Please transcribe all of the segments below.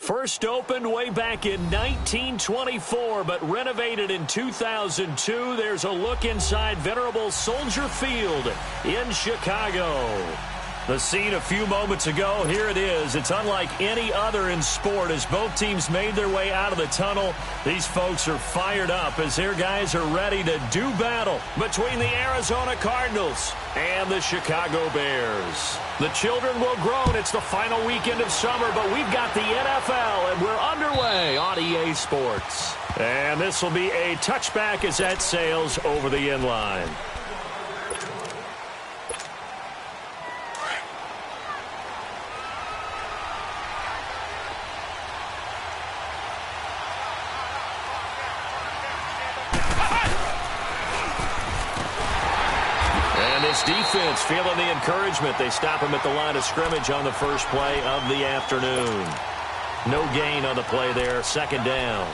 First opened way back in 1924, but renovated in 2002. There's a look inside venerable Soldier Field in Chicago. The scene a few moments ago, here it is. It's unlike any other in sport as both teams made their way out of the tunnel. These folks are fired up as their guys are ready to do battle between the Arizona Cardinals and the Chicago Bears. The children will groan. It's the final weekend of summer, but we've got the NFL, and we're underway on EA Sports. And this will be a touchback as that sails over the end line. Defense feeling the encouragement. They stop him at the line of scrimmage on the first play of the afternoon. No gain on the play there. Second down.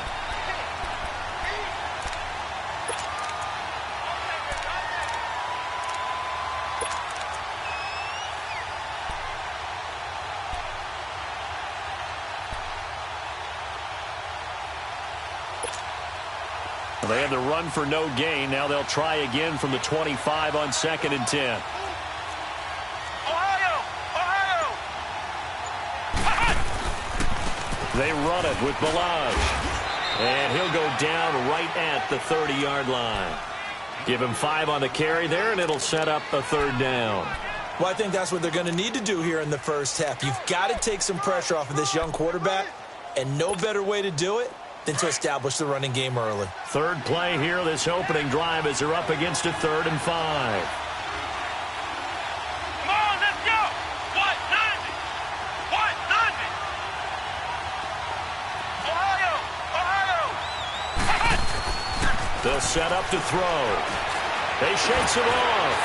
They had the run for no gain. Now they'll try again from the 25 on 2nd and 10. Ohio! They run it with Balaj. And he'll go down right at the 30-yard line. Give him 5 on the carry there, and it'll set up a third down. Well, I think that's what they're going to need to do here in the first half. You've got to take some pressure off of this young quarterback, and no better way to do it than to establish the running game early. Third play here, this opening drive, as they're up against a 3rd and 5. Come on, let's go! What? Nine! Ohio! They'll set up to throw. They shakes it off.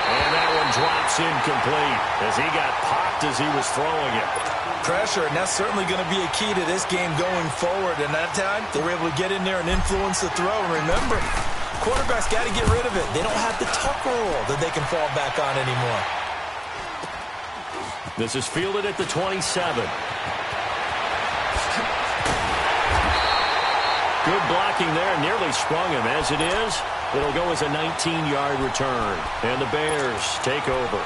And that one drops incomplete as he got popped as he was throwing it. Pressure, and that's certainly going to be a key to this game going forward. And that time, they were able to get in there and influence the throw. And remember, quarterbacks got to get rid of it. They don't have the tuck rule that they can fall back on anymore. This is fielded at the 27. Good blocking there, nearly sprung him. As it is, it'll go as a 19-yard return. And the Bears take over.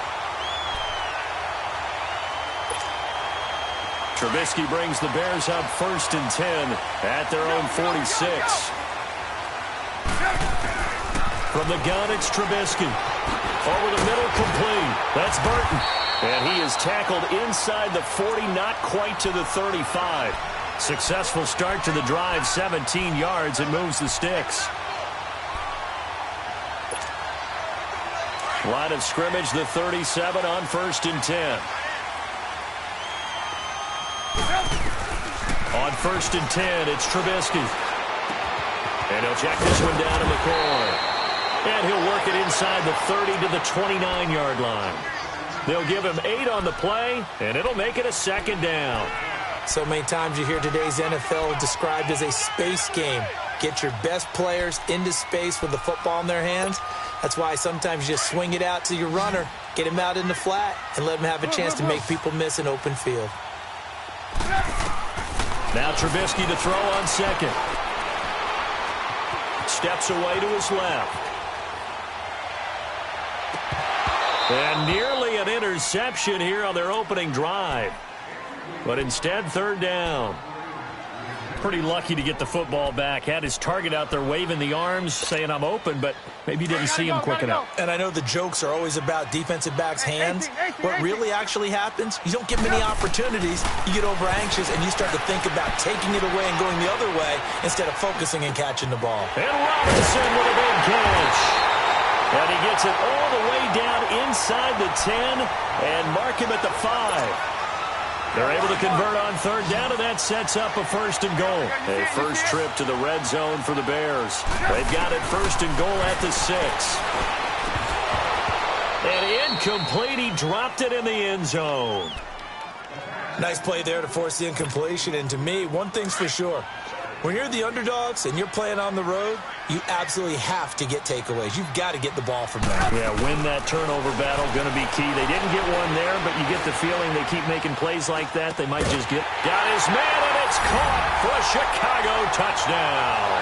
Trubisky brings the Bears up 1st and 10 at their own 46. From the gun, it's Trubisky. Over the middle, complete. That's Burton. And he is tackled inside the 40, not quite to the 35. Successful start to the drive, 17 yards, and moves the sticks. Line of scrimmage, the 37 on 1st and 10. On 1st and 10, it's Trubisky. And he'll check this one down in the corner. And he'll work it inside the 30 to the 29-yard line. They'll give him 8 on the play, and it'll make it a 2nd down. So many times you hear today's NFL described as a space game. Get your best players into space with the football in their hands. That's why sometimes you just swing it out to your runner, get him out in the flat, and let him have a chance to make people miss an open field. Now Trubisky to throw on 2nd. Steps away to his left. And nearly an interception here on their opening drive. But instead, 3rd down. Pretty lucky to get the football back. Had his target out there waving the arms, saying I'm open, but maybe didn't see him quick enough. And I know the jokes are always about defensive backs' hands. What really actually happens, you don't get many opportunities. You get over anxious, and you start to think about taking it away and going the other way instead of focusing and catching the ball. And Robinson with a big catch. And he gets it all the way down inside the 10 and mark him at the 5. They're able to convert on 3rd down, and that sets up a 1st and goal. A first trip to the red zone for the Bears. They've got it 1st and goal at the 6. And incomplete. He dropped it in the end zone. Nice play there to force the incompletion. And to me, one thing's for sure. When you're the underdogs and you're playing on the road, you absolutely have to get takeaways. You've got to get the ball from them. Yeah, win that turnover battle, going to be key. They didn't get one there, but you get the feeling they keep making plays like that. They might just get... Got his man, and it's caught for a Chicago touchdown.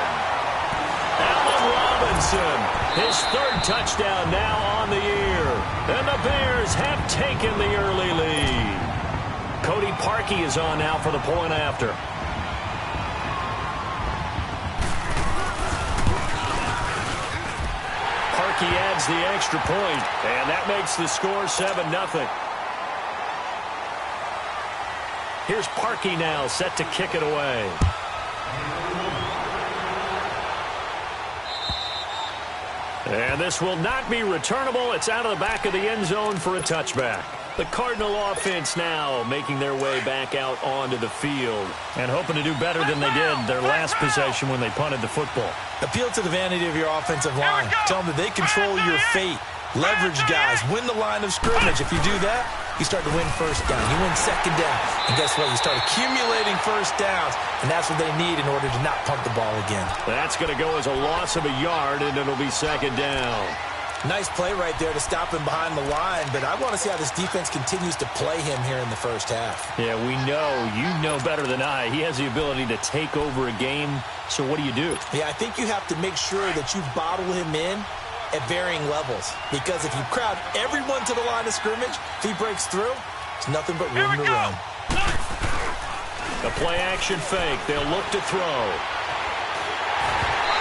Allen Robinson, his third touchdown now on the year. And the Bears have taken the early lead. Cody Parkey is on now for the point after. He adds the extra point, and that makes the score 7-0. Here's Parkey now, set to kick it away. And this will not be returnable. It's out of the back of the end zone for a touchback. The Cardinal offense now making their way back out onto the field and hoping to do better than they did their last possession when they punted the football. Appeal to the vanity of your offensive line. Tell them that they control your fate. Leverage guys. Win the line of scrimmage. If you do that, you start to win first down. You win second down. And guess what? You start accumulating first downs, and that's what they need in order to not punt the ball again. That's going to go as a loss of a yard, and it'll be second down. Nice play right there to stop him behind the line, but I want to see how this defense continues to play him here in the first half. Yeah, we know. You know better than I. He has the ability to take over a game, so what do? Yeah, I think you have to make sure that you bottle him in at varying levels, because if you crowd everyone to the line of scrimmage, if he breaks through, it's nothing but room to run. A play-action fake. They'll look to throw.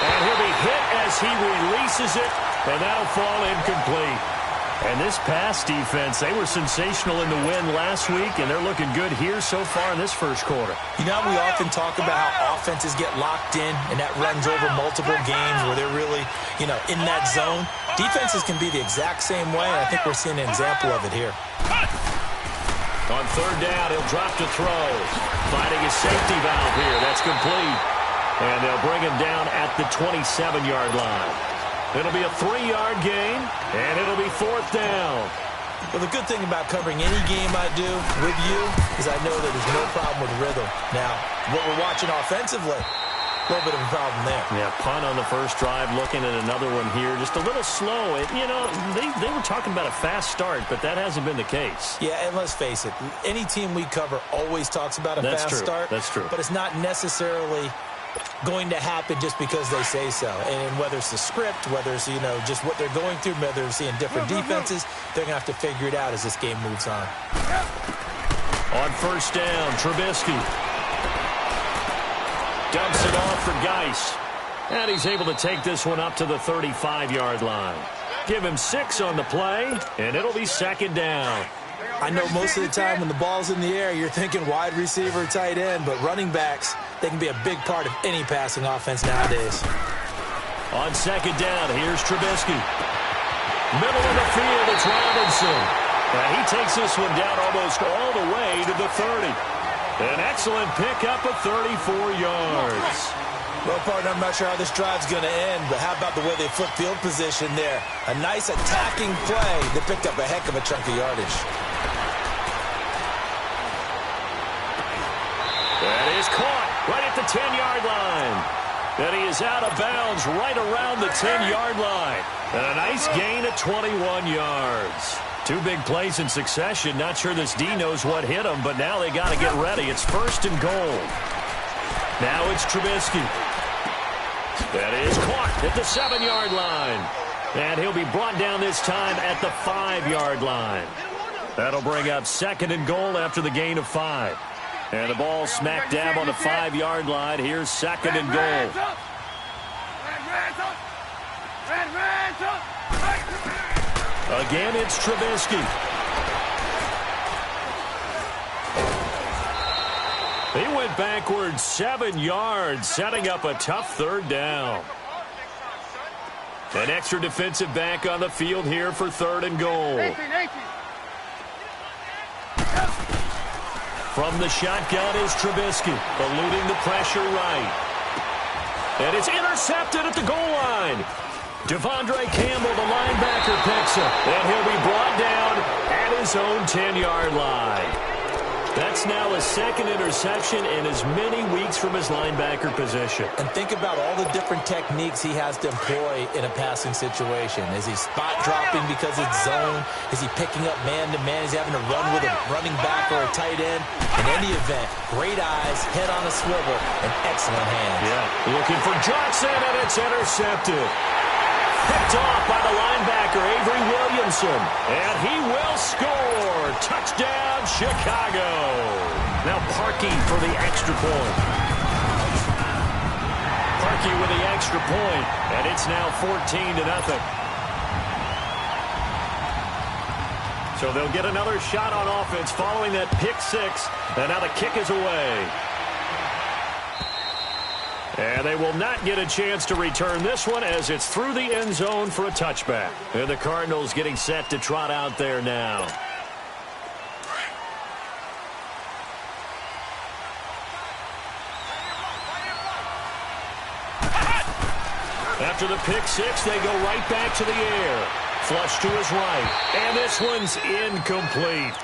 And he'll be hit as he releases it. And that'll fall incomplete. And this pass defense, they were sensational in the win last week, and they're looking good here so far in this first quarter. You know, we often talk about how offenses get locked in, and that runs over multiple games where they're really, in that zone. Defenses can be the exact same way, and I think we're seeing an example of it here. On third down, he'll drop to throw. Finding his safety valve here. That's complete. And they'll bring him down at the 27-yard line. It'll be a 3-yard gain, and it'll be fourth down. Well, the good thing about covering any game I do with you is I know that there's no problem with rhythm. Now, what we're watching offensively, a little bit of a problem there. Yeah, punt on the first drive, looking at another one here. Just a little slow. They were talking about a fast start, but that hasn't been the case. Yeah, and let's face it, any team we cover always talks about a fast start. That's true. But it's not necessarily going to happen just because they say so. And whether it's the script, whether it's, just what they're going through, whether they're seeing different defenses, they're going to have to figure it out as this game moves on. On first down, Trubisky dumps it off for Geis. And he's able to take this one up to the 35-yard line. Give him 6 on the play, and it'll be second down. I know most of the time when the ball's in the air, you're thinking wide receiver, tight end, but running backs, they can be a big part of any passing offense nowadays. On second down, here's Trubisky. Middle of the field, it's Robinson. He takes this one down almost all the way to the 30. An excellent pickup of 34 yards. Well, partner, I'm not sure how this drive's going to end, but how about the way they flip field position there? A nice attacking play that picked up a heck of a chunk of yardage. That is caught right at the 10-yard line. And he is out of bounds right around the 10-yard line. And a nice gain of 21 yards. 2 big plays in succession. Not sure this D knows what hit him, but now they got to get ready. It's first and goal. Now it's Trubisky. That is caught at the 7-yard line. And he'll be brought down this time at the 5-yard line. That'll bring up second and goal after the gain of 5. And the ball smack dab on the 5-yard line. Here's second and goal. Again, it's Trubisky. He went backwards 7 yards, setting up a tough third down. An extra defensive back on the field here for third and goal. From the shotgun is Trubisky, eluding the pressure right. And it's intercepted at the goal line. Devondre Campbell, the linebacker, picks it. And he'll be brought down at his own 10-yard line. That's now a second interception in as many weeks from his linebacker position. And think about all the different techniques he has to employ in a passing situation. Is he spot dropping because it's zone? Is he picking up man-to-man? Is he having to run with a running back or a tight end? In any event, great eyes, head on a swivel, and excellent hands. Yeah, looking for Johnson, and it's intercepted. Picked off by the linebacker, Avery Williamson. And he will score. Touchdown, Chicago. Now Parkey for the extra point. Parkey with the extra point, and it's now 14-0. So they'll get another shot on offense following that pick six, and now the kick is away. And they will not get a chance to return this one as it's through the end zone for a touchback. And the Cardinals getting set to trot out there now. After the pick six, they go right back to the air. Flush to his right. And this one's incomplete.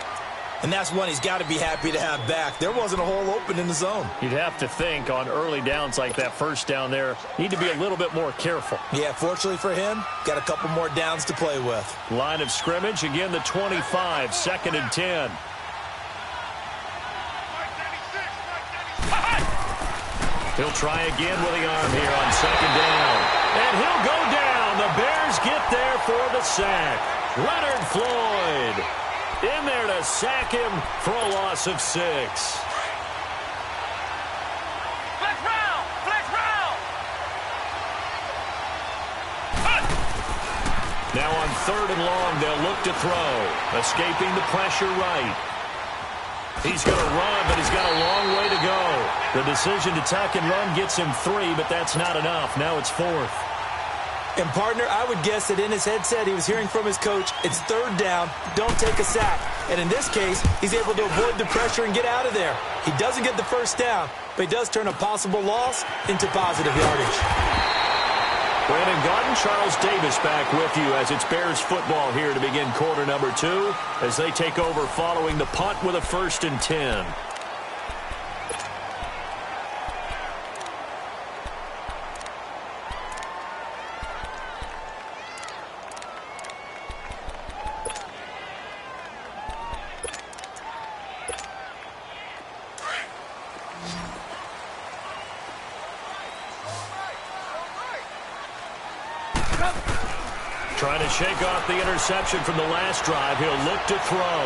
And that's one he's got to be happy to have back. There wasn't a hole open in the zone. You'd have to think on early downs like that first down there, need to be a little bit more careful. Yeah, fortunately for him, got a couple more downs to play with. Line of scrimmage, again the 25, 2nd and 10. He'll try again with the arm here on 2nd down. And he'll go down. The Bears get there for the sack. Leonard Floyd in there to sack him for a loss of 6. Flex round! Flex round! Now on 3rd and long, they'll look to throw. Escaping the pressure right. He's going to run, but he's got a long way to go. The decision to tuck and run gets him 3, but that's not enough. Now it's 4th. And, partner, I would guess that in his headset he was hearing from his coach, it's 3rd down, don't take a sack. And in this case, he's able to avoid the pressure and get out of there. He doesn't get the 1st down, but he does turn a possible loss into positive yardage. Brandon Gaudin, Charles Davis back with you as it's Bears football here to begin quarter number 2 as they take over following the punt with a 1st and 10. Trying to shake off the interception from the last drive. He'll look to throw.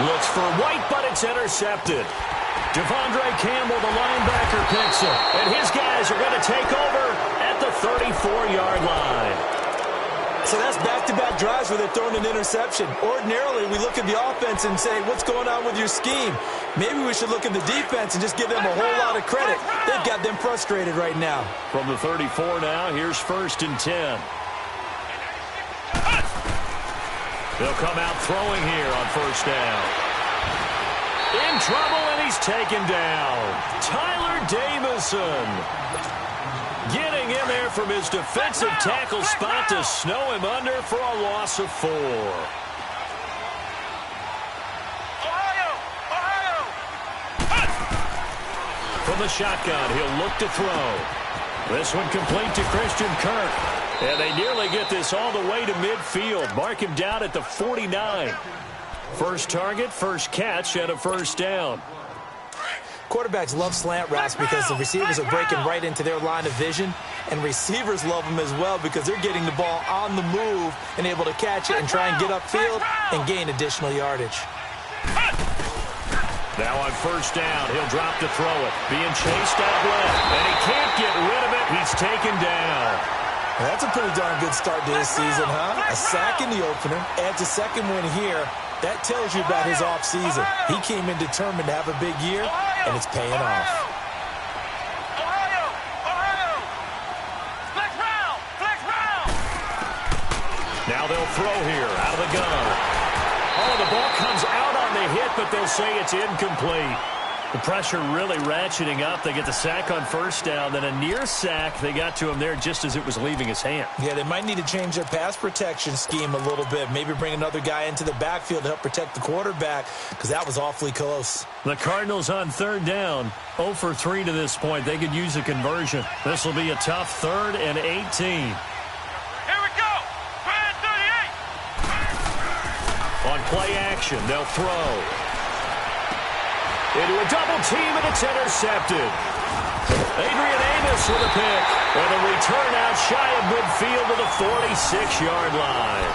Looks for White, but it's intercepted. Devondre Campbell, the linebacker, picks it. And his guys are going to take over at the 34-yard line. So that's back-to-back drives where they're throwing an interception. Ordinarily, we look at the offense and say, what's going on with your scheme? Maybe we should look at the defense and just give them a whole lot of credit. They've got them frustrated right now. From the 34 now, here's 1st and 10. They'll come out throwing here on 1st down. In trouble, and he's taken down. Tyler Jamison getting in there from his defensive tackle spot to snow him under for a loss of 4. From the shotgun, he'll look to throw. This one complete to Christian Kirk. And they nearly get this all the way to midfield. Mark him down at the 49. First target, first catch, and a 1st down. Quarterbacks love slant routes because the receivers are breaking right into their line of vision. And receivers love them as well because they're getting the ball on the move and able to catch it and try and get upfield and gain additional yardage. Now on 1st down, he'll drop to throw it. Being chased out left, and he can't get rid of it. He's taken down. That's a pretty darn good start to his season, huh? A sack in the opener, adds a 2nd win here. That tells you about his offseason. He came in determined to have a big year, and it's paying off. Now they'll throw here out of the gun. Oh, the ball comes out on the hit, but they'll say it's incomplete. The pressure really ratcheting up. They get the sack on first down, then a near sack. They got to him there just as it was leaving his hand. Yeah, they might need to change their pass protection scheme a little bit. Maybe bring another guy into the backfield to help protect the quarterback, because that was awfully close. The Cardinals on third down, 0 for 3 to this point. They could use a conversion. This will be a tough 3rd and 18. Here we go. Grand 38. On play action, they'll throw. Into a double team, and it's intercepted. Adrian Amos with a pick. And a return out shy of midfield to the 46-yard line.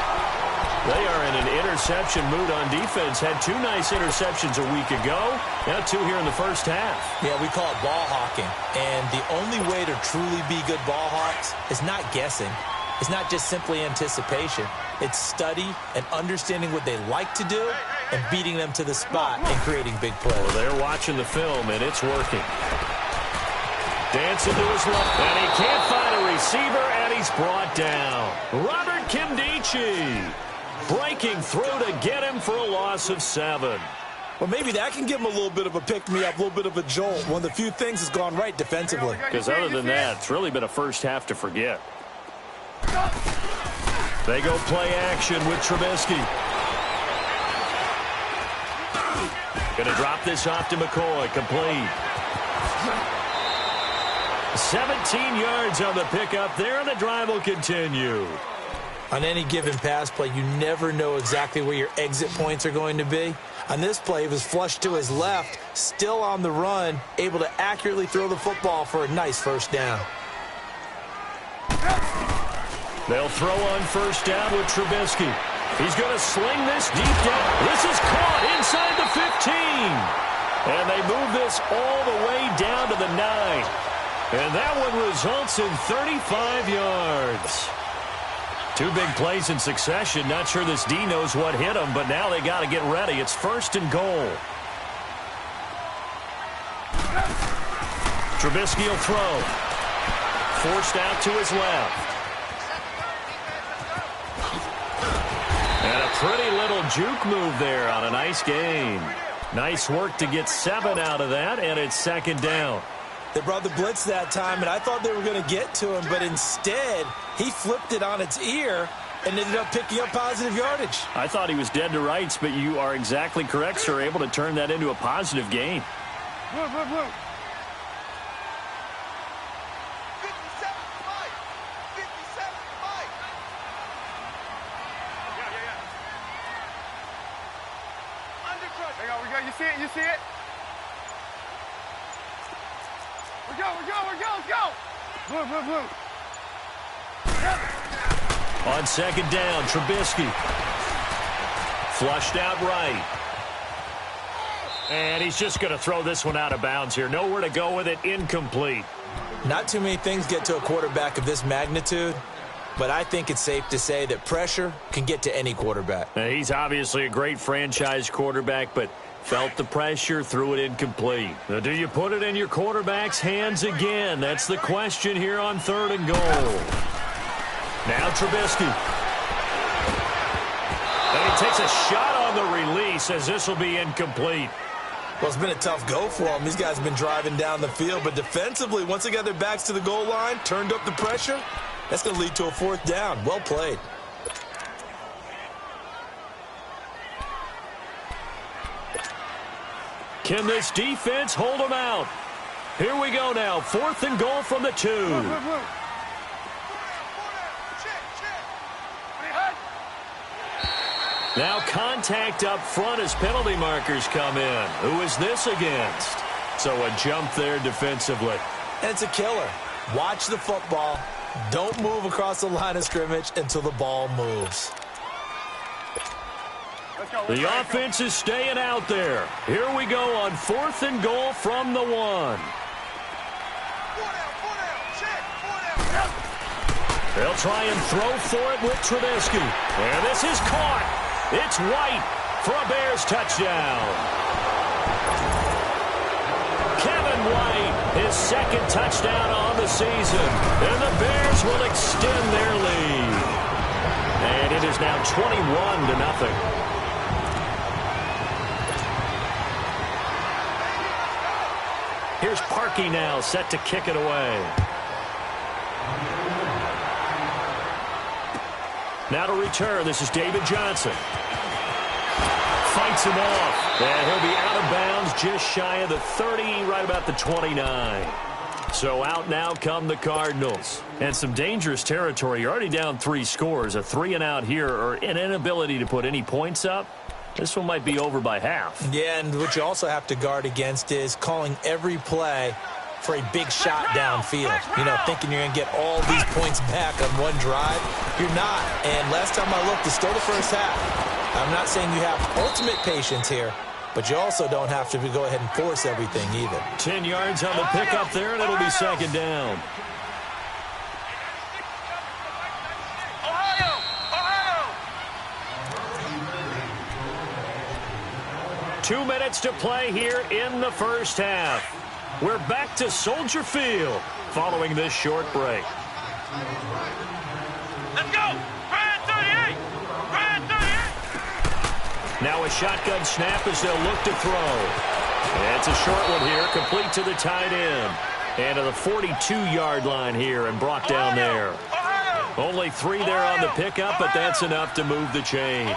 They are in an interception mood on defense. Had 2 nice interceptions a week ago. Now 2 here in the first half. Yeah, we call it ball hawking. And the only way to truly be good ball hawks is not guessing. It's not just simply anticipation. It's study and understanding what they like to do and beating them to the spot and creating big plays. Well, they're watching the film, and it's working. Dancing to his left, and he can't find a receiver, and he's brought down. Robert Kimdichie breaking through to get him for a loss of 7. Well, maybe that can give him a little bit of a pick-me-up, a little bit of a jolt. One of the few things has gone right defensively. Because other than that, it's really been a first half to forget. They go play action with Trubisky. Going to drop this off to McCoy. Complete. 17 yards on the pickup there, and the drive will continue. On any given pass play, you never know exactly where your exit points are going to be. On this play, he was flushed to his left, still on the run, able to accurately throw the football for a nice first down. They'll throw on first down with Trubisky. He's going to sling this deep down. This is caught inside the 15. And they move this all the way down to the 9. And that one results in 35 yards. 2 big plays in succession. Not sure this D knows what hit him, but now they got to get ready. It's 1st and goal. Trubisky will throw. Forced out to his left. And a pretty little juke move there on a nice game. Nice work to get 7 out of that, and it's 2nd down. They brought the blitz that time, and I thought they were going to get to him, but instead, he flipped it on its ear and ended up picking up positive yardage. I thought he was dead to rights, but you are exactly correct, sir. Able to turn that into a positive gain. Blue, blue, blue. 57-5. Hang on, we go. You see it? You see it? We go, let's go. Blue, blue, blue. On 2nd down, Trubisky. Flushed out right. And he's just going to throw this one out of bounds here. Nowhere to go with it. Incomplete. Not too many things get to a quarterback of this magnitude, but I think it's safe to say that pressure can get to any quarterback. Now, he's obviously a great franchise quarterback, but felt the pressure, threw it incomplete. Now, do you put it in your quarterback's hands again? That's the question here on 3rd and goal. Now Trubisky. And he takes a shot on the release as this will be incomplete. Well, it's been a tough go for them. These guys have been driving down the field, but defensively, once they got their backs to the goal line, turned up the pressure, that's going to lead to a 4th down. Well played. Can this defense hold them out? Here we go now. 4th and goal from the 2. Now contact up front as penalty markers come in. Who is this against? So a jump there defensively. And it's a killer. Watch the football. Don't move across the line of scrimmage until the ball moves. The offense is staying out there. Here we go on 4th and goal from the 1. They'll try and throw for it with Trubisky. And this is caught. It's White for a Bears touchdown. Kevin White, his 2nd touchdown on the season. And the Bears will extend their lead. And it is now 21-0. Here's Parkey now, set to kick it away. Now to return, this is David Johnson. Fights him off, and he'll be out of bounds just shy of the 30, right about the 29. So out now come the Cardinals. And some dangerous territory. You're already down 3 scores. A 3-and-out here, or an inability to put any points up. This one might be over by half. Yeah, and what you also have to guard against is calling every play for a big shot downfield. You know, thinking you're going to get all these points back on one drive. You're not. And last time I looked, it's still the first half. I'm not saying you have ultimate patience here, but you also don't have to go ahead and force everything either. 10 yards on the pickup there, and it'll be second down. Ohio! 2 minutes to play here in the first half. We're back to Soldier Field following this short break. Let's go! Brad 38! Brad 38! Now a shotgun snap as they'll look to throw. It's a short one here, complete to the tight end. And to the 42-yard line here and brought down there. Only 3 there on the pickup, but that's enough to move the chains.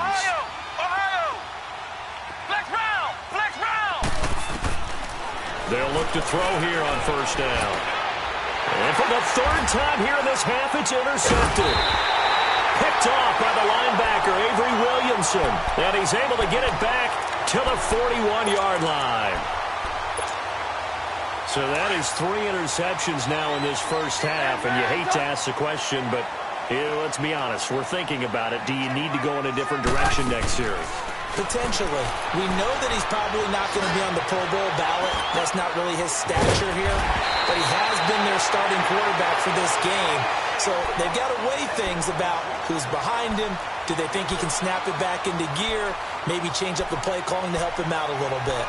They'll look to throw here on first down. And for the 3rd time here in this half, it's intercepted. Picked off by the linebacker, Avery Williamson. And he's able to get it back to the 41-yard line. So that is 3 interceptions now in this first half. And you hate to ask the question, but let's be honest. We're thinking about it. Do you need to go in a different direction next series? Potentially. We know that he's probably not going to be on the Pro Bowl ballot. That's not really his stature here. But he has been their starting quarterback for this game. So they've got to weigh things about who's behind him. Do they think he can snap it back into gear? Maybe change up the play calling to help him out a little bit.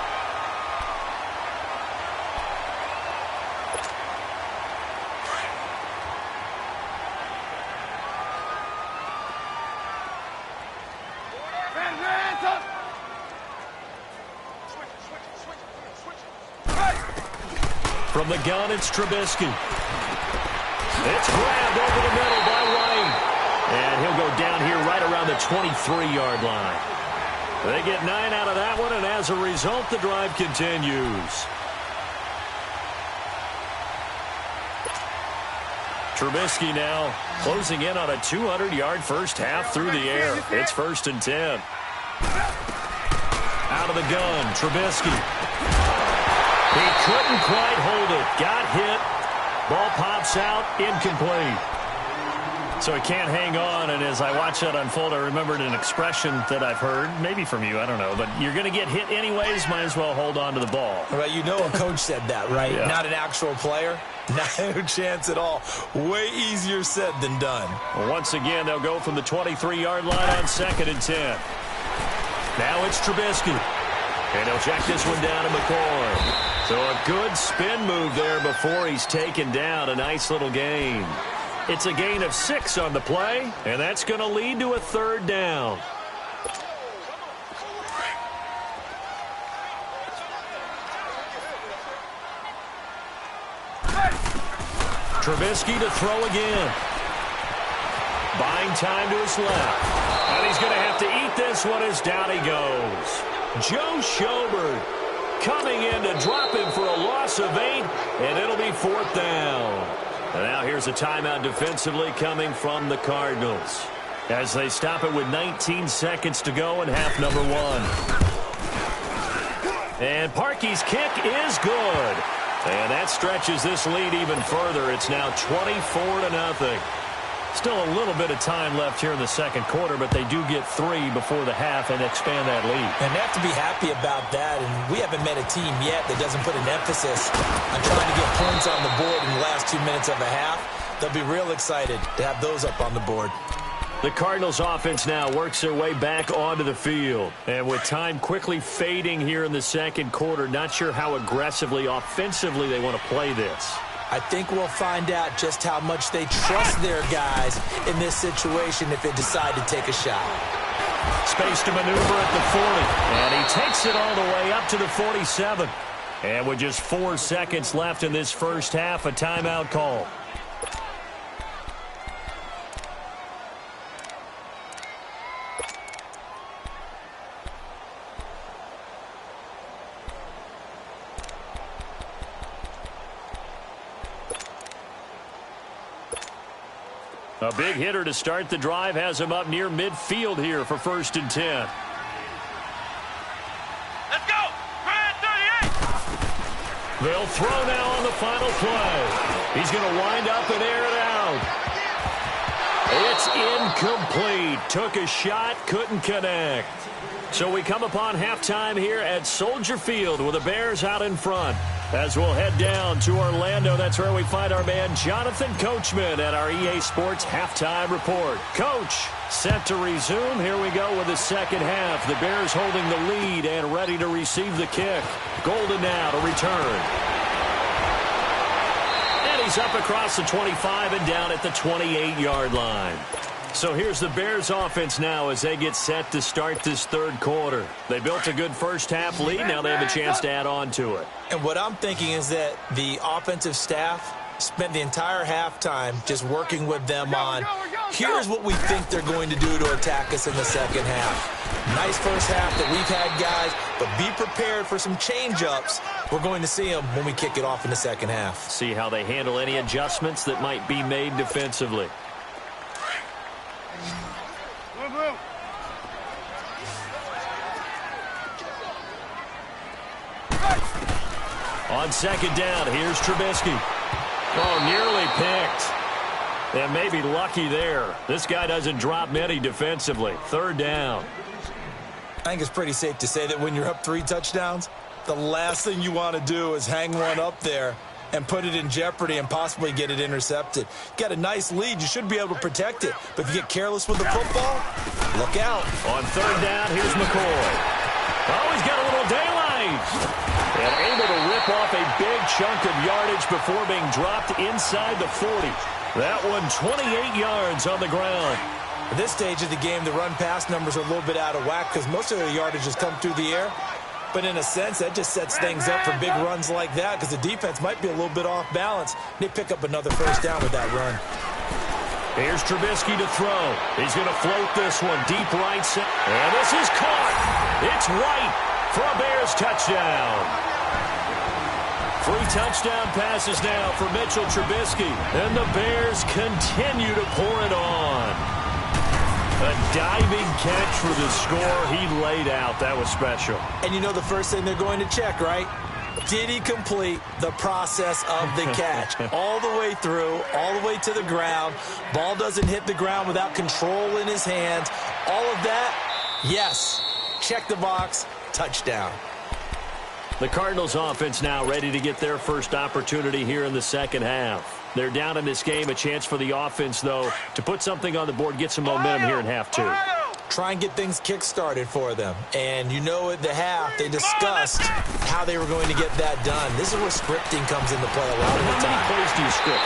From the gun, it's Trubisky. It's grabbed over the middle by White. And he'll go down here right around the 23-yard line. They get 9 out of that one, and as a result, the drive continues. Trubisky now closing in on a 200-yard first half through the air. It's 1st and 10. Out of the gun, Trubisky. He couldn't quite hold it. Got hit. Ball pops out. Incomplete. So he can't hang on. And as I watch that unfold, I remembered an expression that I've heard, maybe from you, I don't know. But you're going to get hit anyways. Might as well hold on to the ball. Well, you know a coach said that, right? Yeah. Not an actual player. No chance at all. Way easier said than done. Well, once again, they'll go from the 23-yard line on 2nd and 10. Now it's Trubisky. And he'll check this one down to McCoy. So a good spin move there before he's taken down. A nice little gain. It's a gain of 6 on the play, and that's going to lead to a 3rd down. Trubisky to throw again. Buying time to his left. And he's going to have to eat this one as down he goes. Joe Schobert coming in to drop him for a loss of 8, and it'll be 4th down. And now here's a timeout defensively coming from the Cardinals as they stop it with 19 seconds to go in half number 1. And Parkey's kick is good. And that stretches this lead even further. It's now 24-0. Still a little bit of time left here in the second quarter, but they do get 3 before the half and expand that lead. And they have to be happy about that. And we haven't met a team yet that doesn't put an emphasis on trying to get points on the board in the last 2 minutes of a half. They'll be real excited to have those up on the board. The Cardinals offense now works their way back onto the field. And with time quickly fading here in the second quarter, not sure how aggressively, offensively they want to play this. I think we'll find out just how much they trust their guys in this situation if they decide to take a shot. Space to maneuver at the 40. And he takes it all the way up to the 47. And with just 4 seconds left in this first half, a timeout call. A big hitter to start the drive has him up near midfield here for 1st and 10. Let's go! 38! They'll throw now on the final play. He's going to wind up and air it out. It's incomplete. Took a shot, couldn't connect. So we come upon halftime here at Soldier Field with the Bears out in front. As we'll head down to Orlando, that's where we find our man Jonathan Coachman at our EA Sports Halftime Report. Coach, set to resume. Here we go with the second half. The Bears holding the lead and ready to receive the kick. Golden now to return. And he's up across the 25 and down at the 28-yard line. So here's the Bears offense now as they get set to start this third quarter. They built a good first half lead. Now they have a chance to add on to it. And what I'm thinking is that the offensive staff spent the entire halftime just working with them on, here's what we think they're going to do to attack us in the second half. Nice first half that we've had, guys, but be prepared for some change-ups. We're going to see them when we kick it off in the second half. See how they handle any adjustments that might be made defensively. On second down, here's Trubisky. Oh, nearly picked. And maybe lucky there. This guy doesn't drop many defensively. Third down. I think it's pretty safe to say that when you're up 3 touchdowns, the last thing you want to do is hang one up there and put it in jeopardy and possibly get it intercepted. Got a nice lead. You should be able to protect it. But if you get careless with the football, look out. On third down, here's McCoy. Oh, he's got a little daylight. And able to rip off a big chunk of yardage before being dropped inside the 40. That one 28 yards on the ground. At this stage of the game, the run-pass numbers are a little bit out of whack because most of the yardage has come through the air. But in a sense, that just sets things up for big runs like that because the defense might be a little bit off balance. They pick up another first down with that run. Here's Trubisky to throw. He's going to float this one deep right side. And this is caught. It's White for a Bears touchdown. 3 touchdown passes now for Mitchell Trubisky. And the Bears continue to pour it on. A diving catch for the score. He laid out. That was special. And you know the first thing they're going to check, right? Did he complete the process of the catch? All the way through, all the way to the ground. Ball doesn't hit the ground without control in his hands. All of that, yes. Check the box. Touchdown. The Cardinals offense now ready to get their first opportunity here in the second half. They're down in this game. A chance for the offense, though, to put something on the board, get some momentum here in half 2. Try and get things kick-started for them. And you know at the half, they discussed how they were going to get that done. This is where scripting comes into play a lot of the time. How many plays do you script?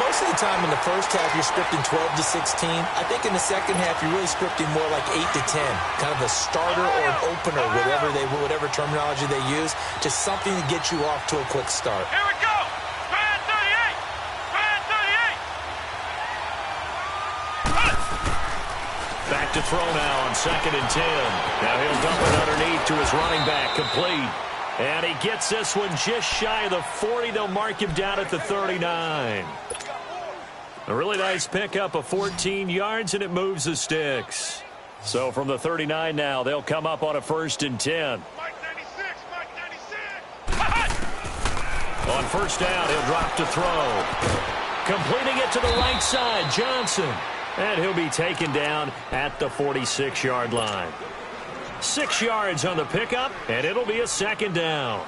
Most of the time in the first half, you're scripting 12 to 16. I think in the second half, you're really scripting more like 8 to 10. Kind of a starter or an opener, whatever terminology they use. Just something to get you off to a quick start. Here we go! Back to throw now on 2nd and 10. Now he'll dump it underneath to his running back, complete. And he gets this one just shy of the 40. They'll mark him down at the 39. A really nice pickup of 14 yards, and it moves the sticks. So from the 39 now, they'll come up on a 1st and 10. Mike 96! On first down, he'll drop to throw. Completing it to the right side, Johnson. And he'll be taken down at the 46-yard line. 6 yards on the pickup, and it'll be a 2nd down.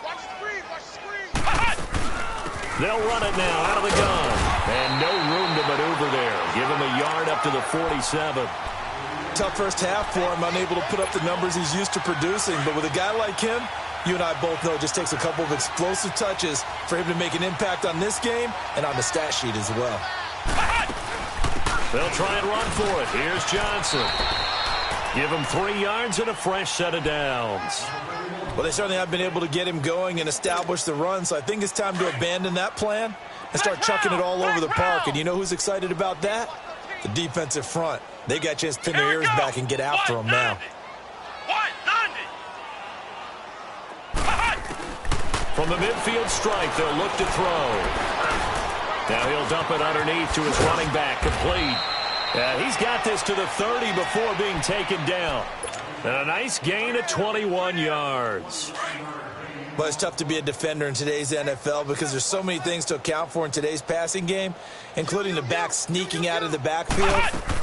Watch the screen! They'll run it now out of the gun. And no room to maneuver there. Give him a yard up to the 47. Tough first half for him, unable to put up the numbers he's used to producing. But with a guy like him, you and I both know it just takes a couple of explosive touches for him to make an impact on this game and on the stat sheet as well. They'll try and run for it. Here's Johnson. Give him 3 yards and a fresh set of downs. Well, they certainly have been able to get him going and establish the run, so I think it's time to abandon that plan and start chucking it all over the park. And you know who's excited about that? The defensive front. They got a chance to pin their ears back and get after him now. From the midfield strike, they'll look to throw. Now he'll dump it underneath to his running back, complete. He's got this to the 30 before being taken down. And a nice gain of 21 yards. But it's tough to be a defender in today's NFL because there's so many things to account for in today's passing game, including the back sneaking out of the backfield.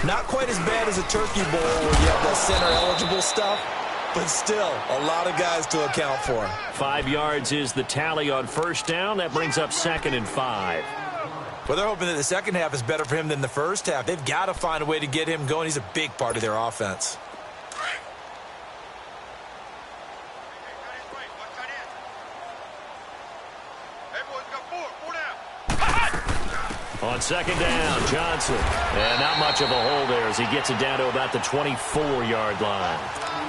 Not quite as bad as a turkey bowl where you have the center-eligible stuff, but still a lot of guys to account for. 5 yards is the tally on first down. That brings up 2nd and 5. Well, they're hoping that the second half is better for him than the first half. They've got to find a way to get him going. He's a big part of their offense. On 2nd down, Johnson. And not much of a hole there as he gets it down to about the 24-yard line.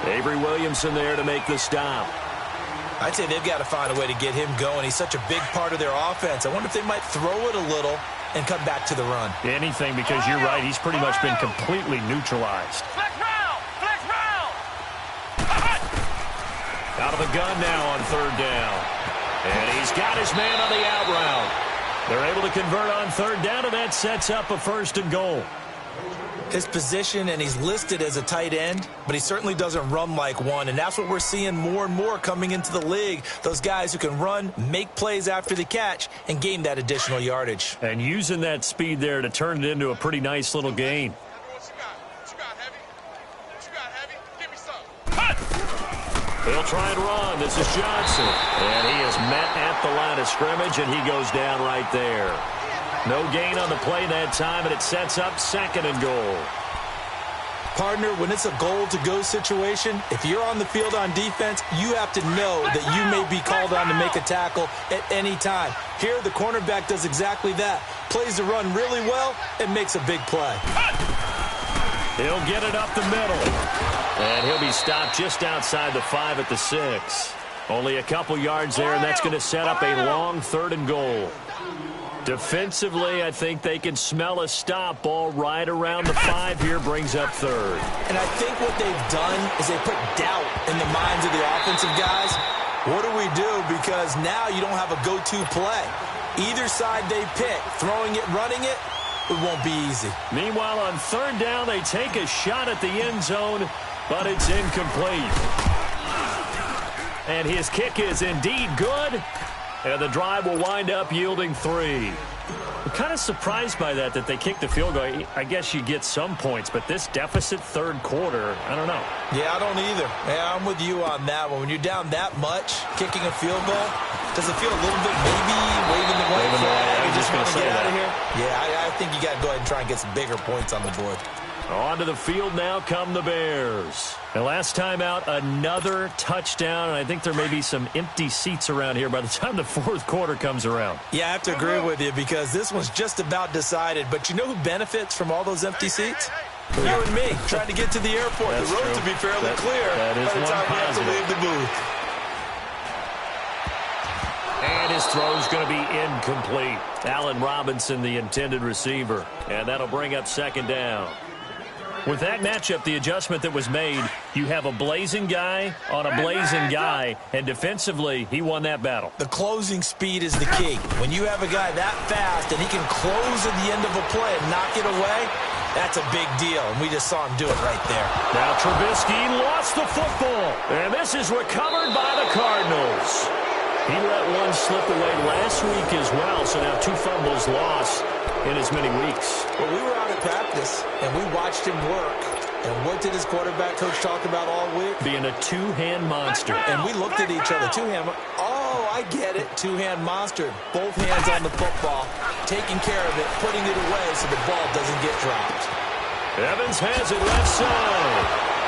Avery Williamson there to make the stop. I'd say they've got to find a way to get him going. He's such a big part of their offense. I wonder if they might throw it a little and come back to the run. Anything, because you're right. He's pretty much been completely neutralized. Flex round! Flex round! Out of the gun now on 3rd down. And he's got his man on the out route. They're able to convert on 3rd down, and that sets up a 1st and goal. His position, and he's listed as a tight end, but he certainly doesn't run like one, and that's what we're seeing more and more coming into the league. Those guys who can run, make plays after the catch, and gain that additional yardage. And using that speed there to turn it into a pretty nice little gain. He'll try and run. This is Johnson. And he is met at the line of scrimmage, and he goes down right there. No gain on the play that time, and it sets up 2nd and goal. Partner, when it's a goal-to-go situation, if you're on the field on defense, you have to know that you may be called on to make a tackle at any time. Here, the cornerback does exactly that. Plays the run really well and makes a big play. He'll get it up the middle. And he'll be stopped just outside the 5 at the 6. Only a couple yards there, and that's going to set up a long 3rd and goal. Defensively, I think they can smell a stop ball right around the 5 here, brings up 3rd. And I think what they've done is they put doubt in the minds of the offensive guys. What do we do? Because now you don't have a go-to play. Either side they pick, throwing it, running it, it won't be easy. Meanwhile, on 3rd down, they take a shot at the end zone, but it's incomplete. And his kick is indeed good. And the drive will wind up yielding 3. I'm kind of surprised by that they kicked the field goal. I guess you get some points, but this deficit 3rd quarter, I don't know. Yeah, I don't either. Yeah, I'm with you on that one. When you're down that much, kicking a field goal, does it feel a little bit maybe waving the white flag and just want to get out of here? Yeah, I think you got to go ahead and try and get some bigger points on the board. Onto the field now come the Bears. And last time out, another touchdown, and I think there may be some empty seats around here by the time the 4th quarter comes around. Yeah, I have to agree with you because this one's just about decided. But you know who benefits from all those empty seats? You and me, trying to get to the airport. That's the road true. to be fairly clear that is by the time we have to positive. leave the booth. And his throw's going to be incomplete. Allen Robinson, the intended receiver. And that'll bring up 2nd down. With that matchup, the adjustment that was made, you have a blazing guy on a blazing guy, and defensively, he won that battle. The closing speed is the key. When you have a guy that fast and he can close at the end of a play and knock it away, that's a big deal, and we just saw him do it right there. Now Trubisky lost the football, and this is recovered by the Cardinals. He let one slip away last week as well, so now 2 fumbles lost in as many weeks. Well, we were out at practice, and we watched him work. And what did his quarterback coach talk about all week? Being a 2-hand monster. And we looked at each other. 2-hand. Oh, I get it. 2-hand monster. Both hands on the football, taking care of it, putting it away so the ball doesn't get dropped. Evans has it left side.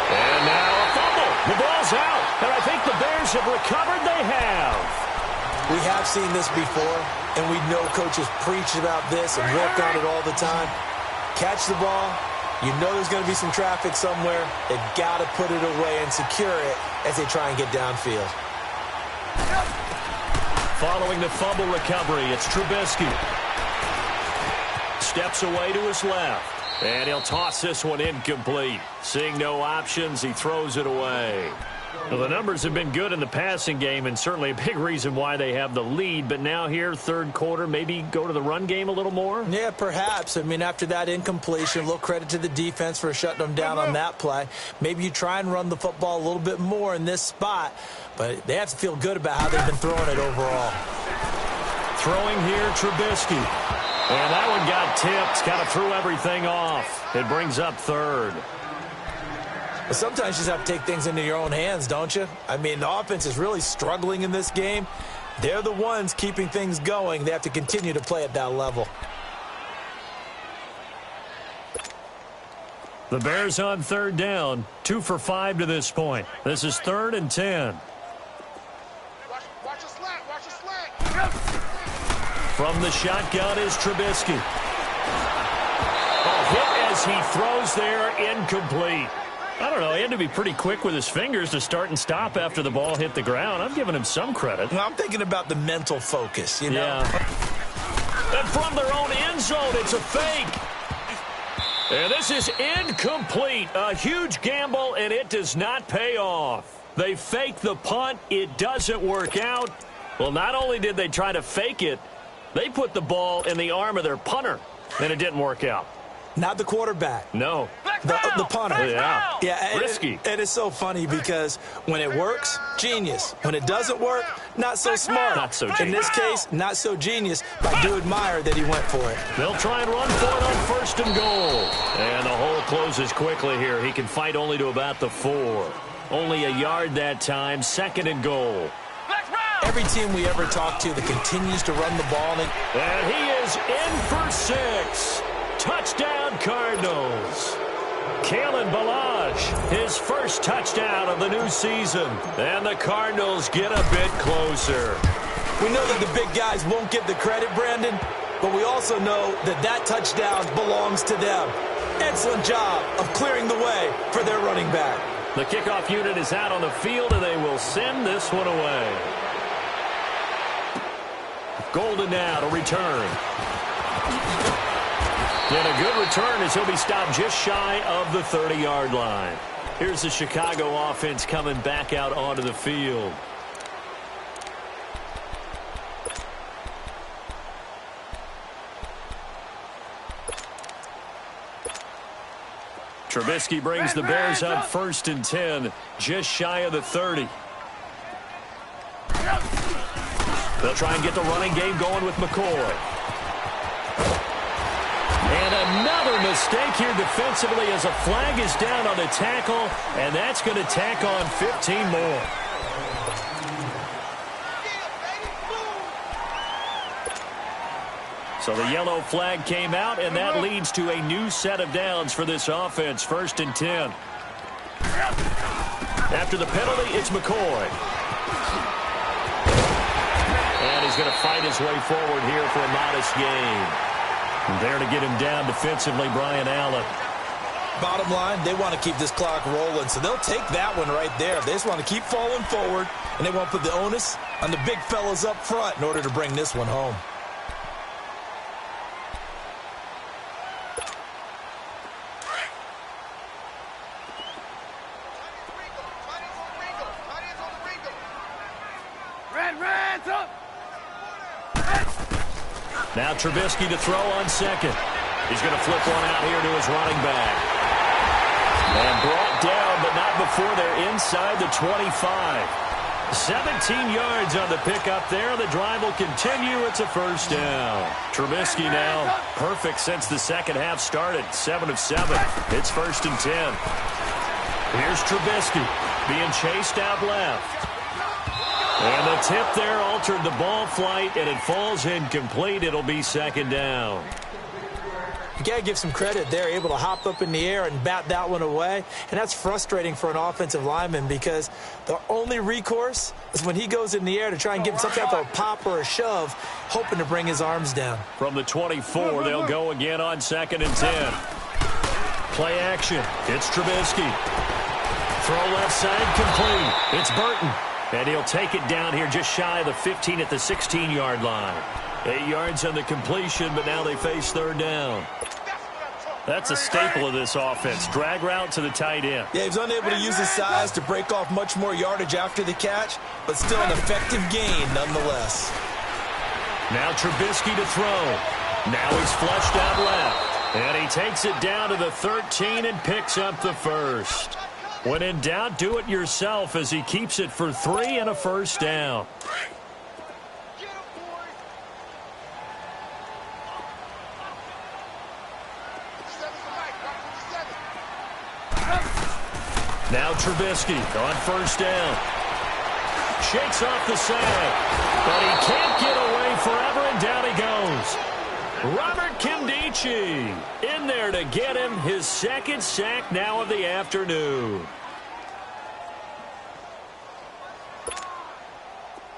And now a fumble. The ball's out. And I think the Bears have recovered. They have. We have seen this before, and we know coaches preach about this and work on it all the time. Catch the ball, You know there's going to be some traffic somewhere. They've got to put it away and secure it as they try and get downfield. Following the fumble recovery, it's Trubisky. Steps away to his left. And he'll toss this one incomplete. Seeing no options, he throws it away. Well, the numbers have been good in the passing game, and certainly a big reason why they have the lead. But now here, third quarter, maybe go to the run game a little more? Yeah, perhaps. I mean, after that incompletion, a little credit to the defense for shutting them down on that play. Maybe you try and run the football a little bit more in this spot, but they have to feel good about how they've been throwing it overall. Throwing here, Trubisky. And that one got tipped, kind of threw everything off. It brings up third. But sometimes you just have to take things into your own hands, don't you? I mean, the offense is really struggling in this game. They're the ones keeping things going. They have to continue to play at that level. The Bears on third down, 2 for 5 to this point. This is 3rd and 10. Watch the slant. Watch the slant. From the shotgun is Trubisky. A hit as he throws there, incomplete. I don't know, he had to be pretty quick with his fingers to start and stop after the ball hit the ground. I'm giving him some credit. Well, I'm thinking about the mental focus, you know? Yeah. And from their own end zone, it's a fake. And this is incomplete. A huge gamble, and it does not pay off. They fake the punt. It doesn't work out. Well, not only did they try to fake it, they put the ball in the arm of their punter, and it didn't work out. Not the quarterback. No. The punter. Yeah. Yeah. Risky. And it's so funny because when it works, genius. When it doesn't work, not so smart. Not so genius. In this case, not so genius, but I do admire that he went for it. They'll try and run for it on 1st and goal. And the hole closes quickly here. He can fight only to about the 4. Only a yard that time, 2nd and goal. Every team we ever talk to that continues to run the ball. And he is in for 6. Touchdown, Cardinals. Kalen Ballage, his first touchdown of the new season. And the Cardinals get a bit closer. We know that the big guys won't get the credit, Brandon, but we also know that that touchdown belongs to them. Excellent job of clearing the way for their running back. The kickoff unit is out on the field, and they will send this one away. Golden now to return. And a good return as he'll be stopped just shy of the 30-yard line. Here's the Chicago offense coming back out onto the field. Trubisky brings the Bears up 1st and 10, just shy of the 30. They'll try and get the running game going with McCoy. And another mistake here defensively as a flag is down on the tackle, and that's going to tack on 15 more. So the yellow flag came out, and that leads to a new set of downs for this offense, 1st and 10. After the penalty, it's McCoy. And he's going to fight his way forward here for a modest gain. There to get him down defensively, Brian Allen. Bottom line, they want to keep this clock rolling, so they'll take that one right there. They just want to keep falling forward, and they want to put the onus on the big fellas up front in order to bring this one home. Now Trubisky to throw on 2nd. He's going to flip one out here to his running back. And brought down, but not before they're inside the 25. 17 yards on the pickup there. The drive will continue. It's a 1st down. Trubisky now perfect since the second half started. 7 of 7. It's 1st and 10. Here's Trubisky being chased out left. And the tip there altered the ball flight, and it falls incomplete. It'll be 2nd down. You got to give some credit. They're able to hop up in the air and bat that one away. And that's frustrating for an offensive lineman because the only recourse is when he goes in the air to try and give some type of a pop or a shove, hoping to bring his arms down. From the 24, they'll go again on 2nd and 10. Play action. It's Trubisky. Throw left side complete. It's Burton. And he'll take it down here just shy of the 15 at the 16-yard line. 8 yards on the completion, but now they face third down. That's a staple of this offense. Drag route to the tight end. Yeah, he was unable to use his size to break off much more yardage after the catch, but still an effective gain nonetheless. Now Trubisky to throw. Now he's flushed out left. And he takes it down to the 13 and picks up the first. When in doubt, do it yourself as he keeps it for 3 and a first down. Now Trubisky on first down. Shakes off the sack, but he can't get away forever, and down he goes. Robert Kimdichie in there to get him his second sack now of the afternoon.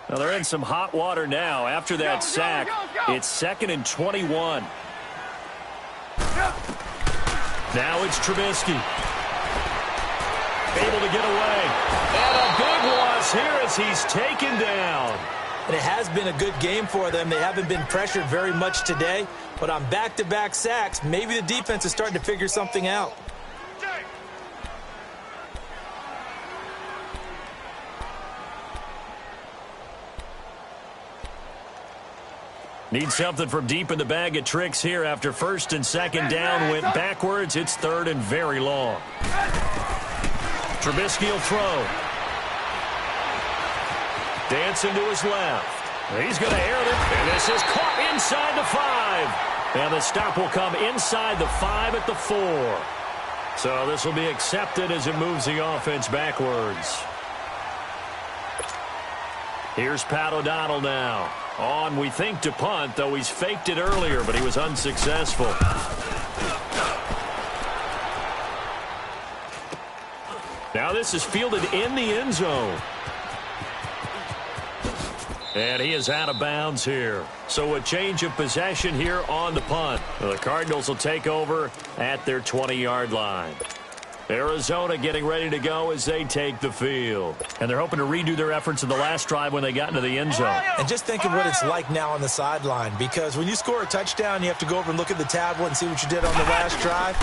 Well, they're in some hot water now. After that sack, it's 2nd and 21. Now it's Trubisky. Able to get away. And a big loss here as he's taken down. And it has been a good game for them. They haven't been pressured very much today. But on back-to-back sacks, maybe the defense is starting to figure something out. Need something from deep in the bag of tricks here after 1st and 2nd down. Went backwards. It's 3rd and very long. Trubisky will throw. Dancing to his left. He's going to air it, and this is caught inside the 5. And the stop will come inside the 5 at the 4. So this will be accepted as it moves the offense backwards. Here's Pat O'Donnell now. On, we think, to punt, though he's faked it earlier, but he was unsuccessful. Now this is fielded in the end zone. And he is out of bounds here. So a change of possession here on the punt. The Cardinals will take over at their 20-yard line. Arizona getting ready to go as they take the field. And they're hoping to redo their efforts in the last drive when they got into the end zone. And just think of what it's like now on the sideline, because when you score a touchdown, you have to go over and look at the tablet and see what you did on the last drive.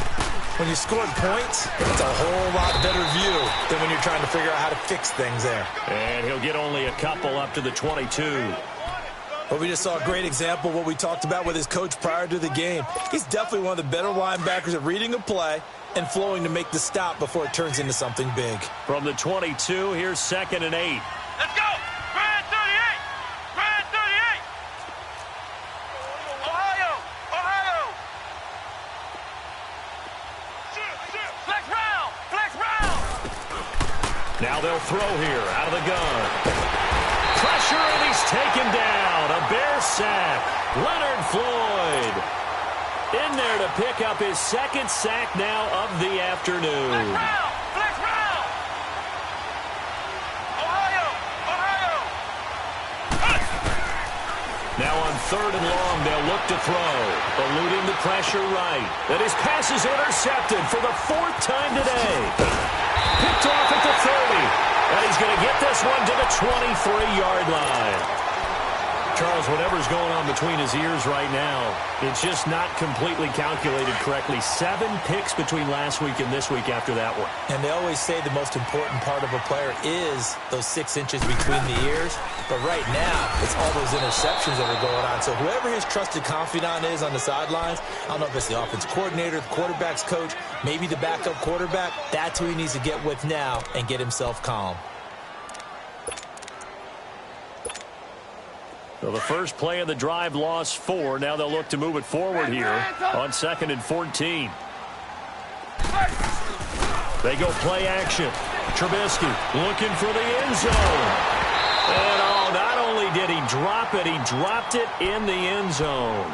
When you scored points, it's a whole lot better view than when you're trying to figure out how to fix things there. And he'll get only a couple up to the 22. But we just saw a great example of what we talked about with his coach prior to the game. He's definitely one of the better linebackers at reading a play and flowing to make the stop before it turns into something big. From the 22, here's 2nd and 8. Let's go! Grand 38! Grand 38! Ohio! Ohio! Flex round! Flex round! Now they'll throw here out of the gun. Pressure, and he's taken down. A Bear sack. Leonard Floyd in there to pick up his 2nd sack now of the afternoon. Flex round! Flex round! Ohio! Ohio! Now on 3rd and long, they'll look to throw. Eluding the pressure right. And his pass is intercepted for the 4th time today. Picked off at the 30. And he's going to get this one to the 23-yard line. Charles, whatever's going on between his ears right now, it's just not completely calculated correctly. 7 picks between last week and this week after that one. And they always say the most important part of a player is those 6 inches between the ears. But right now, it's all those interceptions that are going on. So whoever his trusted confidant is on the sidelines, I don't know if it's the offense coordinator, the quarterback's coach, maybe the backup quarterback, that's who he needs to get with now and get himself calm. So the first play of the drive lost 4. Now they'll look to move it forward here on 2nd and 14. They go play action. Trubisky looking for the end zone. And not only did he drop it, he dropped it in the end zone.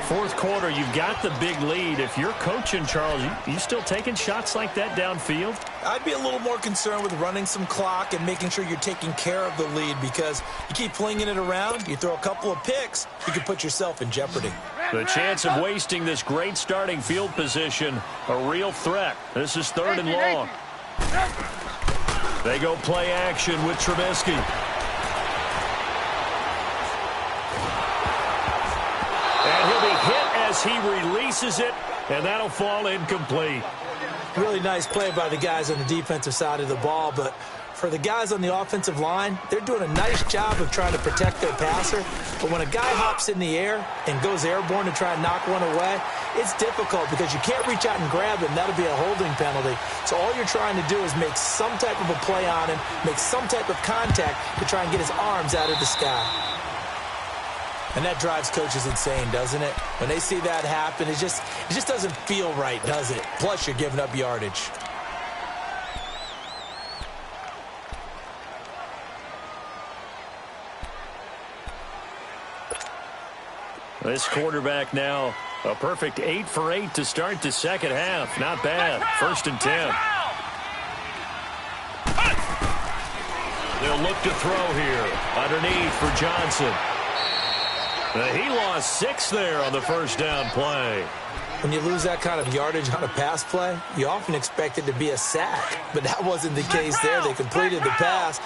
Fourth quarter, you've got the big lead. If you're coaching, Charles, you still taking shots like that downfield? I'd be a little more concerned with running some clock and making sure you're taking care of the lead, because you keep flinging it around, you throw a couple of picks, you could put yourself in jeopardy. The chance of wasting this great starting field position, a real threat. This is 3rd and long. They go play action with Trubisky. And he'll be hit as he releases it, and that'll fall incomplete. Really nice play by the guys on the defensive side of the ball, but for the guys on the offensive line, they're doing a nice job of trying to protect their passer. But when a guy hops in the air and goes airborne to try and knock one away, it's difficult because you can't reach out and grab him. That'll be a holding penalty. So all you're trying to do is make some type of a play on him, make some type of contact to try and get his arms out of the sky. And that drives coaches insane, doesn't it? When they see that happen, it just doesn't feel right, does it? Plus, you're giving up yardage. This quarterback now, a perfect 8 for 8 to start the second half. Not bad. 1st and 10. They'll look to throw here. Underneath for Johnson. He lost 6 there on the first down play. When you lose that kind of yardage on a pass play, you often expect it to be a sack. But that wasn't the case there. They completed the pass.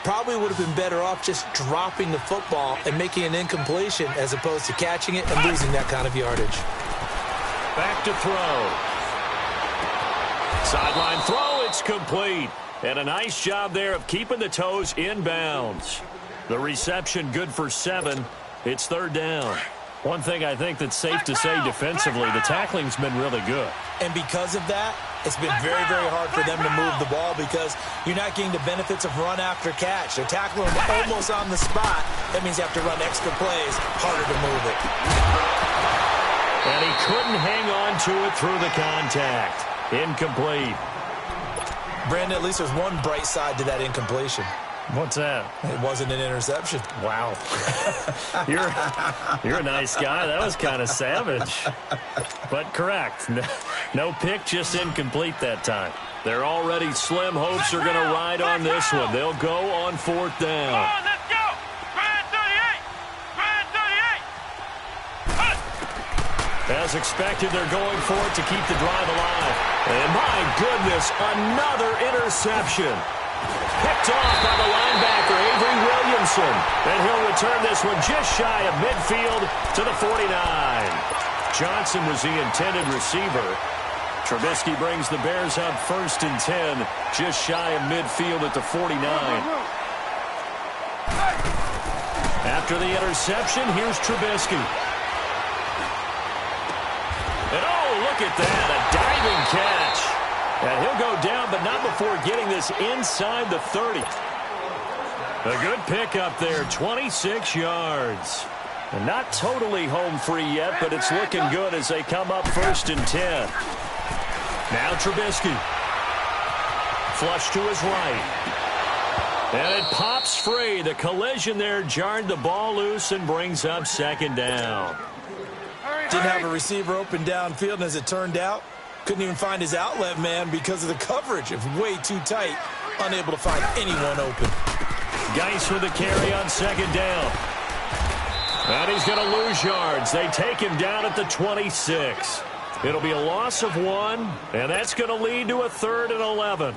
Probably would have been better off just dropping the football and making an incompletion as opposed to catching it and losing that kind of yardage. Back to throw. Sideline throw, it's complete. And a nice job there of keeping the toes in bounds. The reception good for 7. It's 3rd down. One thing I think that's safe to say defensively, the tackling's been really good. And because of that, it's been very, very hard for them to move the ball because you're not getting the benefits of run after catch. They're tackling them almost on the spot. That means you have to run extra plays, harder to move it. And he couldn't hang on to it through the contact. Incomplete. Brandon, at least there's one bright side to that incompletion. What's that? It wasn't an interception. Wow. You're a nice guy. That was kind of savage. But correct. No pick, just incomplete that time. Their already slim hopes are going to ride on this one. They'll go on 4th down. Come on, let's go! Grind 38! Grind 38! As expected, they're going for it to keep the drive alive. And my goodness, another interception. Picked off by the linebacker, Avery Williamson. And he'll return this one just shy of midfield to the 49. Johnson was the intended receiver. Trubisky brings the Bears up 1st and 10, just shy of midfield at the 49. After the interception, here's Trubisky. And oh, look at that, a diving catch. And he'll go down, but not before getting this inside the 30. A good pickup there, 26 yards. And not totally home free yet, but it's looking good as they come up 1st and 10. Now Trubisky. Flush to his right. And it pops free. The collision there jarred the ball loose and brings up 2nd down. Didn't have a receiver open downfield, and as it turned out, couldn't even find his outlet man because of the coverage. It was way too tight. Unable to find anyone open. Geis with a carry on 2nd down. And he's going to lose yards. They take him down at the 26. It'll be a loss of 1, and that's going to lead to a 3rd and 11.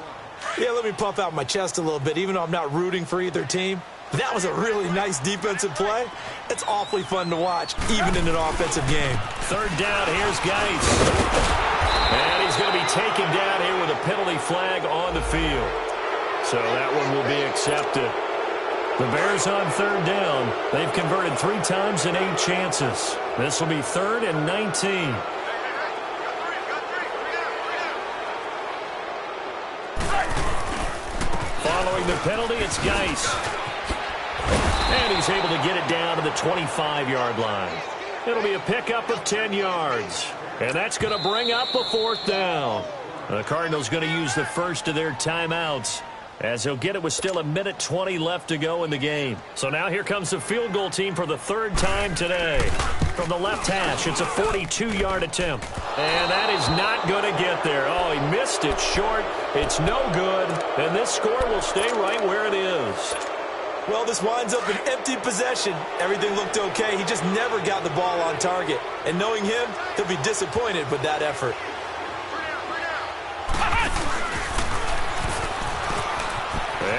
Yeah, let me puff out my chest a little bit, even though I'm not rooting for either team. That was a really nice defensive play. It's awfully fun to watch, even in an offensive game. 3rd down, here's Geis. And he's going to be taken down here with a penalty flag on the field. So that one will be accepted. The Bears on 3rd down. They've converted 3 times in 8 chances. This will be 3rd and 19. Following the penalty, it's Geis. And he's able to get it down to the 25-yard line. It'll be a pickup of 10 yards. And that's going to bring up a 4th down. The Cardinals going to use the first of their timeouts as he'll get it with still 1:20 left to go in the game. So now here comes the field goal team for the third time today. From the left hash, it's a 42-yard attempt. And that is not going to get there. Oh, he missed it short. It's no good. And this score will stay right where it is. Well, this winds up an empty possession. Everything looked okay. He just never got the ball on target. And knowing him, he'll be disappointed with that effort.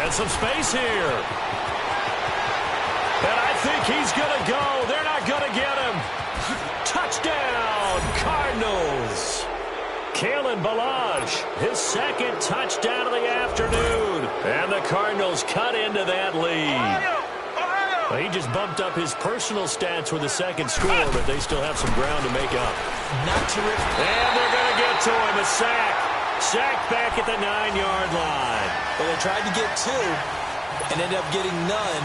And some space here. And I think he's going to go. They're not going to get him. Touchdown, Cardinals. Kalen Ballage, his second touchdown of the afternoon. And the Cardinals cut into that lead. Well, he just bumped up his personal stats with a second score, but they still have some ground to make up. Not terrific. And they're going to get to him, a sack. Sacked back at the 9-yard line. Well, they tried to get two and ended up getting none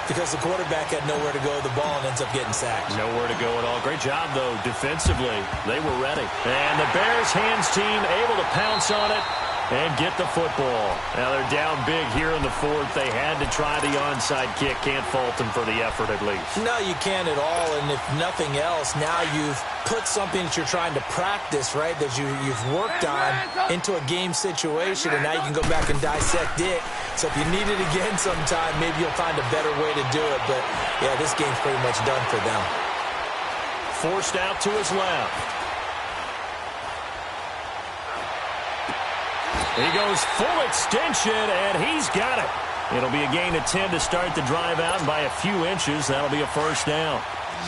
because the quarterback had nowhere to go with the ball and ends up getting sacked. Nowhere to go at all. Great job, though, defensively. They were ready. And the Bears hands team able to pounce on it and get the football. Now they're down big here in the fourth. They had to try the onside kick. Can't fault them for the effort at least. No, you can't at all. And if nothing else, now you've put something that you're trying to practice, right, that you've worked on into a game situation, and now you can go back and dissect it. So if you need it again sometime, maybe you'll find a better way to do it. But, yeah, this game's pretty much done for them. Forced out to his left. He goes full extension, and he's got it. It'll be a gain of 10 to start the drive out, and by a few inches, that'll be a first down.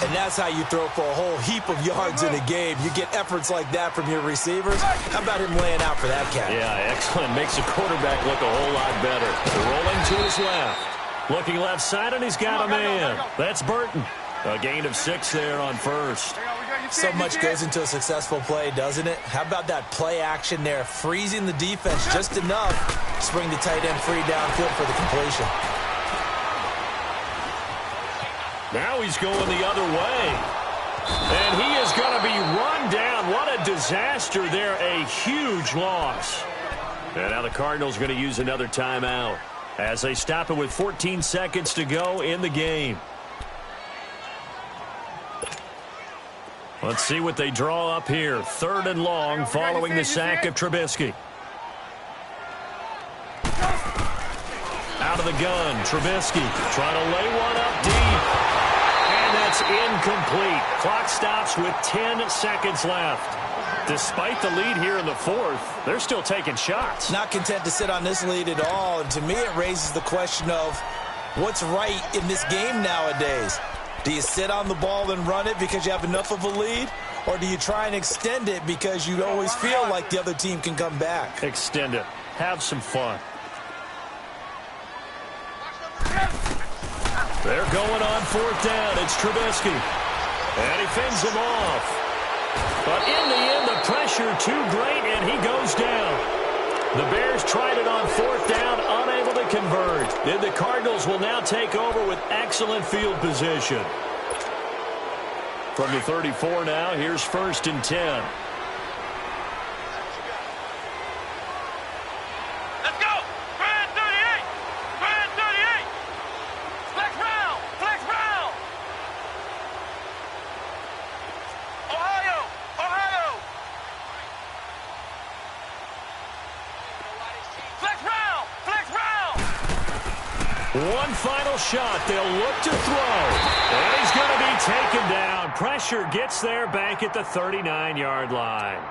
And that's how you throw for a whole heap of yards in a game. You get efforts like that from your receivers. How about him laying out for that catch? Yeah, excellent. Makes the quarterback look a whole lot better. Rolling to his left. Looking left side, and he's got a man. That's Burton. A gain of 6 there on first. So much goes into a successful play, doesn't it? How about that play action there, freezing the defense just enough to bring the tight end free downfield for the completion. Now he's going the other way. And he is going to be run down. What a disaster there. A huge loss. And now the Cardinals are going to use another timeout as they stop it with 14 seconds to go in the game. Let's see what they draw up here. 3rd and long following the sack of Trubisky. Out of the gun, Trubisky trying to lay one up deep. And that's incomplete. Clock stops with 10 seconds left. Despite the lead here in the fourth, they're still taking shots. Not content to sit on this lead at all. And to me, it raises the question of what's right in this game nowadays. Do you sit on the ball and run it because you have enough of a lead? Or do you try and extend it because you always feel like the other team can come back? Extend it. Have some fun. They're going on 4th down. It's Trubisky. And he fends him off. But in the end, the pressure too great, and he goes down. The Bears tried it on 4th down, unable to convert. Then the Cardinals will now take over with excellent field position. From the 34 now, here's 1st and 10. Let's go! Grand 38! Grand 38! Flex round! Flex round! Ohio! Ohio! Flex round! Flex round! One final shot. They'll look to throw. And he's going to be taken down. Pressure gets there back at the 39-yard line.